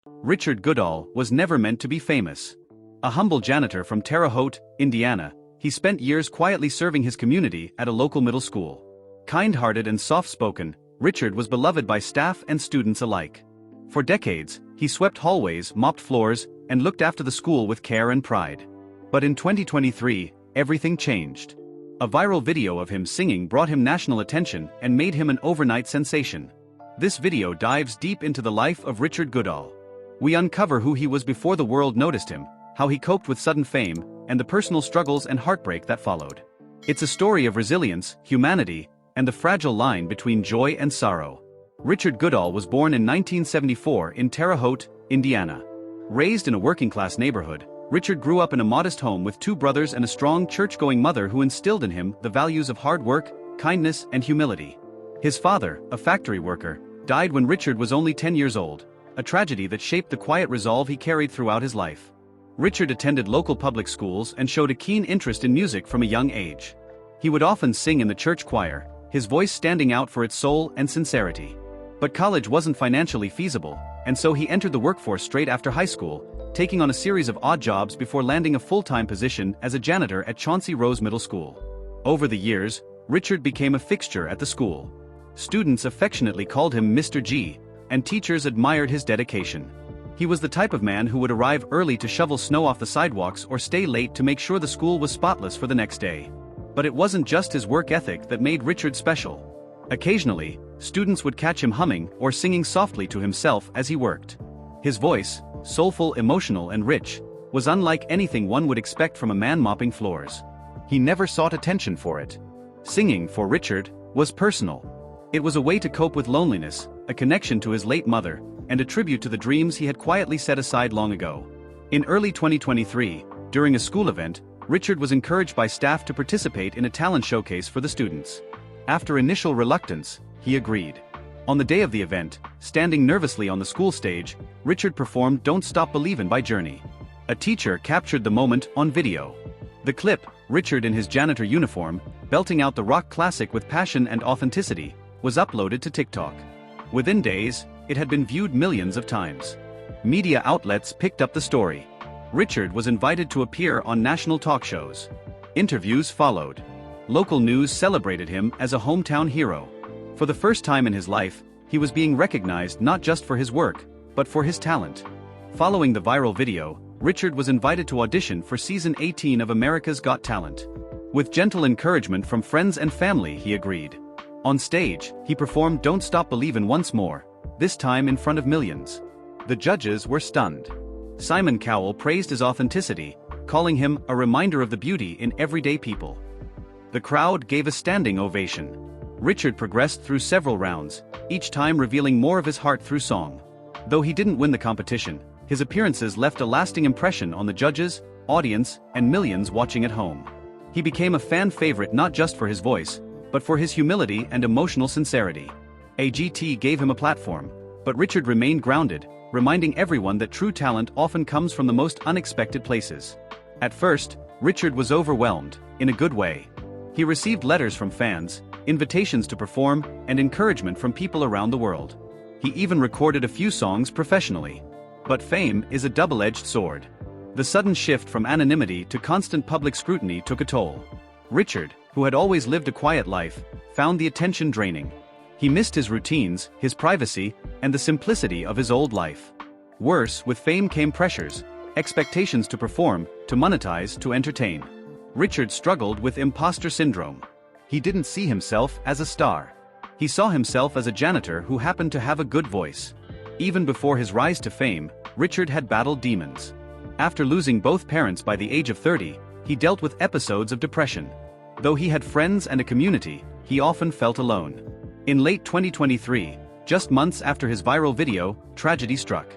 Richard Goodall was never meant to be famous. A humble janitor from Terre Haute, Indiana, he spent years quietly serving his community at a local middle school. Kind-hearted and soft-spoken, Richard was beloved by staff and students alike. For decades, he swept hallways, mopped floors, and looked after the school with care and pride. But in 2023, everything changed. A viral video of him singing brought him national attention and made him an overnight sensation. This video dives deep into the life of Richard Goodall. We uncover who he was before the world noticed him, how he coped with sudden fame, and the personal struggles and heartbreak that followed. It's a story of resilience, humanity, and the fragile line between joy and sorrow. Richard Goodall was born in 1974 in Terre Haute, Indiana. Raised in a working-class neighborhood, Richard grew up in a modest home with two brothers and a strong church-going mother who instilled in him the values of hard work, kindness, and humility. His father, a factory worker, died when Richard was only 10 years old, a tragedy that shaped the quiet resolve he carried throughout his life. Richard attended local public schools and showed a keen interest in music from a young age. He would often sing in the church choir, his voice standing out for its soul and sincerity. But college wasn't financially feasible, and so he entered the workforce straight after high school, taking on a series of odd jobs before landing a full-time position as a janitor at Chauncey Rose Middle School. Over the years, Richard became a fixture at the school. Students affectionately called him Mr. G, and teachers admired his dedication. He was the type of man who would arrive early to shovel snow off the sidewalks or stay late to make sure the school was spotless for the next day. But it wasn't just his work ethic that made Richard special. Occasionally, students would catch him humming or singing softly to himself as he worked. His voice, soulful, emotional, and rich, was unlike anything one would expect from a man mopping floors. He never sought attention for it. Singing, for Richard, was personal. It was a way to cope with loneliness, a connection to his late mother, and a tribute to the dreams he had quietly set aside long ago. In early 2023, during a school event, Richard was encouraged by staff to participate in a talent showcase for the students. After initial reluctance, he agreed. On the day of the event, standing nervously on the school stage, Richard performed "Don't Stop Believin' by Journey. A teacher captured the moment on video. The clip, Richard in his janitor uniform, belting out the rock classic with passion and authenticity, was uploaded to TikTok. Within days, it had been viewed millions of times. Media outlets picked up the story. Richard was invited to appear on national talk shows. Interviews followed. Local news celebrated him as a hometown hero. For the first time in his life, he was being recognized not just for his work, but for his talent. Following the viral video, Richard was invited to audition for season 18 of America's Got Talent. With gentle encouragement from friends and family, he agreed. On stage, he performed "Don't Stop Believin' once more, this time in front of millions. The judges were stunned. Simon Cowell praised his authenticity, calling him a reminder of the beauty in everyday people. The crowd gave a standing ovation. Richard progressed through several rounds, each time revealing more of his heart through song. Though he didn't win the competition, his appearances left a lasting impression on the judges, audience, and millions watching at home. He became a fan favorite not just for his voice, but for his humility and emotional sincerity. AGT gave him a platform, but Richard remained grounded, reminding everyone that true talent often comes from the most unexpected places. At first, Richard was overwhelmed, in a good way. He received letters from fans, invitations to perform, and encouragement from people around the world. He even recorded a few songs professionally. But fame is a double-edged sword. The sudden shift from anonymity to constant public scrutiny took a toll. Richard, who had always lived a quiet life, found the attention draining. He missed his routines, his privacy, and the simplicity of his old life. Worse, with fame came pressures, expectations to perform, to monetize, to entertain. Richard struggled with imposter syndrome. He didn't see himself as a star. He saw himself as a janitor who happened to have a good voice. Even before his rise to fame, Richard had battled demons. After losing both parents by the age of 30, he dealt with episodes of depression. Though he had friends and a community, he often felt alone. In late 2023, just months after his viral video, tragedy struck.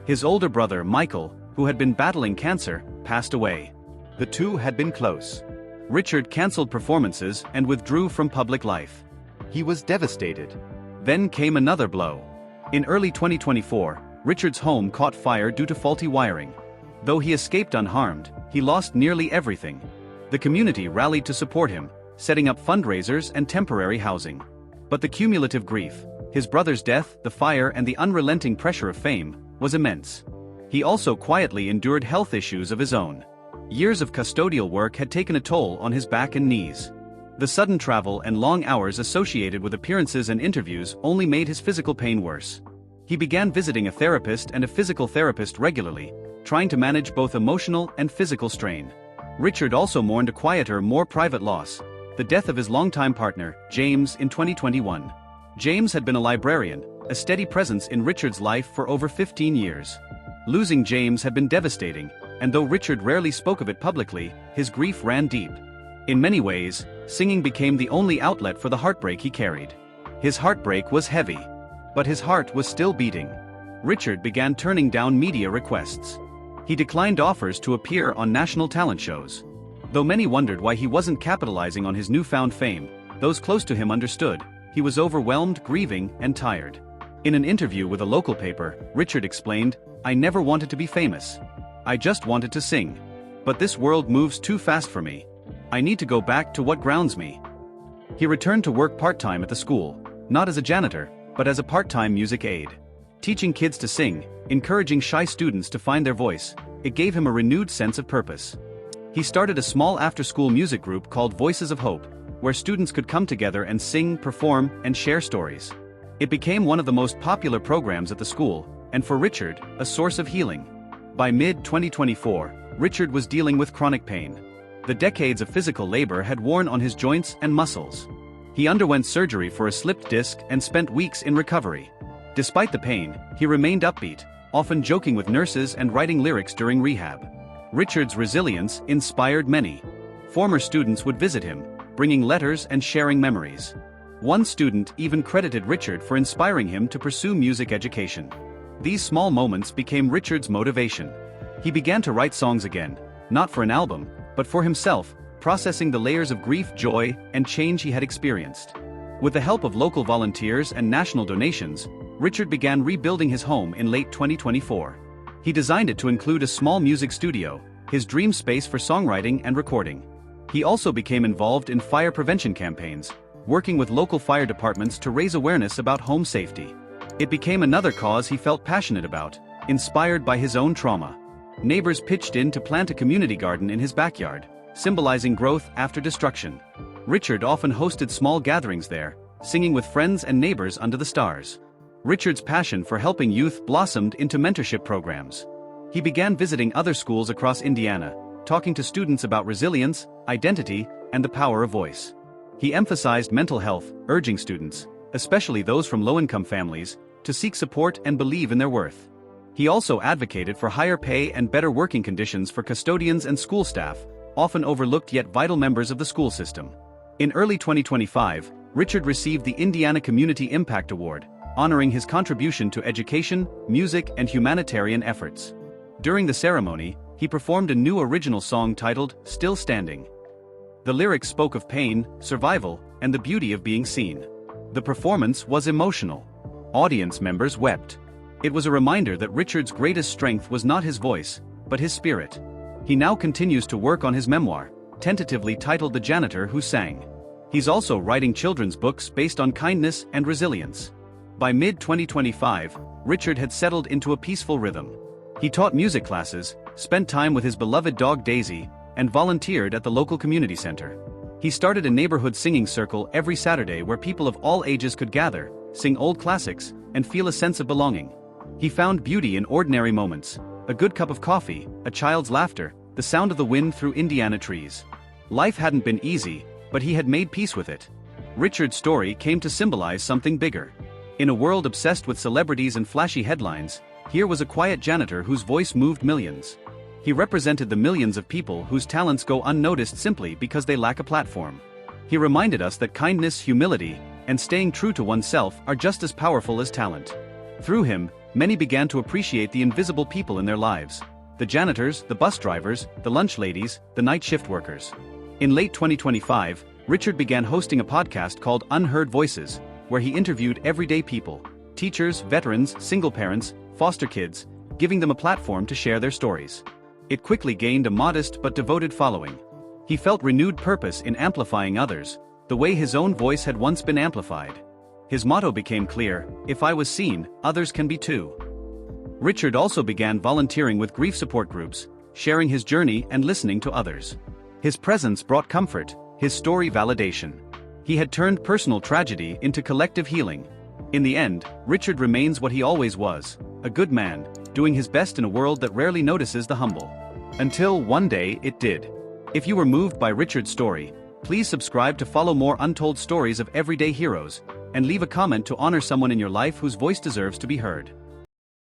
His older brother, Michael, who had been battling cancer, passed away. The two had been close. Richard canceled performances and withdrew from public life. He was devastated. Then came another blow. In early 2024, Richard's home caught fire due to faulty wiring. Though he escaped unharmed, he lost nearly everything. The community rallied to support him, setting up fundraisers and temporary housing. But the cumulative grief, his brother's death, the fire, and the unrelenting pressure of fame, was immense. He also quietly endured health issues of his own. Years of custodial work had taken a toll on his back and knees. The sudden travel and long hours associated with appearances and interviews only made his physical pain worse. He began visiting a therapist and a physical therapist regularly, trying to manage both emotional and physical strain. Richard also mourned a quieter, more private loss: the death of his longtime partner, James, in 2021. James had been a librarian, a steady presence in Richard's life for over 15 years. Losing James had been devastating, and though Richard rarely spoke of it publicly, his grief ran deep. In many ways, singing became the only outlet for the heartbreak he carried. His heartbreak was heavy, but his heart was still beating. Richard began turning down media requests. He declined offers to appear on national talent shows. Though many wondered why he wasn't capitalizing on his newfound fame, those close to him understood: he was overwhelmed, grieving, and tired. In an interview with a local paper, Richard explained, "I never wanted to be famous. I just wanted to sing. But this world moves too fast for me. I need to go back to what grounds me." He returned to work part-time at the school, not as a janitor, but as a part-time music aide. Teaching kids to sing, encouraging shy students to find their voice, it gave him a renewed sense of purpose. He started a small after-school music group called Voices of Hope, where students could come together and sing, perform, and share stories. It became one of the most popular programs at the school, and for Richard, a source of healing. By mid-2024, Richard was dealing with chronic pain. The decades of physical labor had worn on his joints and muscles. He underwent surgery for a slipped disc and spent weeks in recovery. Despite the pain, he remained upbeat, often joking with nurses and writing lyrics during rehab. Richard's resilience inspired many. Former students would visit him, bringing letters and sharing memories. One student even credited Richard for inspiring him to pursue music education. These small moments became Richard's motivation. He began to write songs again, not for an album, but for himself, processing the layers of grief, joy, and change he had experienced. With the help of local volunteers and national donations, Richard began rebuilding his home in late 2024. He designed it to include a small music studio, his dream space for songwriting and recording. He also became involved in fire prevention campaigns, working with local fire departments to raise awareness about home safety. It became another cause he felt passionate about, inspired by his own trauma. Neighbors pitched in to plant a community garden in his backyard, symbolizing growth after destruction. Richard often hosted small gatherings there, singing with friends and neighbors under the stars. Richard's passion for helping youth blossomed into mentorship programs. He began visiting other schools across Indiana, talking to students about resilience, identity, and the power of voice. He emphasized mental health, urging students, especially those from low-income families, to seek support and believe in their worth. He also advocated for higher pay and better working conditions for custodians and school staff, often overlooked yet vital members of the school system. In early 2025, Richard received the Indiana Community Impact Award, honoring his contribution to education, music, and humanitarian efforts. During the ceremony, he performed a new original song titled "Still Standing." The lyrics spoke of pain, survival, and the beauty of being seen. The performance was emotional. Audience members wept. It was a reminder that Richard's greatest strength was not his voice, but his spirit. He now continues to work on his memoir, tentatively titled The Janitor Who Sang. He's also writing children's books based on kindness and resilience. By mid-2025, Richard had settled into a peaceful rhythm. He taught music classes, spent time with his beloved dog Daisy, and volunteered at the local community center. He started a neighborhood singing circle every Saturday where people of all ages could gather, sing old classics, and feel a sense of belonging. He found beauty in ordinary moments: a good cup of coffee, a child's laughter, the sound of the wind through Indiana trees. Life hadn't been easy, but he had made peace with it. Richard's story came to symbolize something bigger. In a world obsessed with celebrities and flashy headlines, here was a quiet janitor whose voice moved millions. He represented the millions of people whose talents go unnoticed simply because they lack a platform. He reminded us that kindness, humility, and staying true to oneself are just as powerful as talent. Through him, many began to appreciate the invisible people in their lives: the janitors, the bus drivers, the lunch ladies, the night shift workers. In late 2025, Richard began hosting a podcast called Unheard Voices, where he interviewed everyday people: teachers, veterans, single parents, foster kids, giving them a platform to share their stories. It quickly gained a modest but devoted following. He felt renewed purpose in amplifying others, the way his own voice had once been amplified. His motto became clear: if I was seen, others can be too. Richard also began volunteering with grief support groups, sharing his journey and listening to others. His presence brought comfort, his story validation. He had turned personal tragedy into collective healing. In the end, Richard remains what he always was, a good man, doing his best in a world that rarely notices the humble. Until one day it did. If you were moved by Richard's story, please subscribe to follow more untold stories of everyday heroes, and leave a comment to honor someone in your life whose voice deserves to be heard.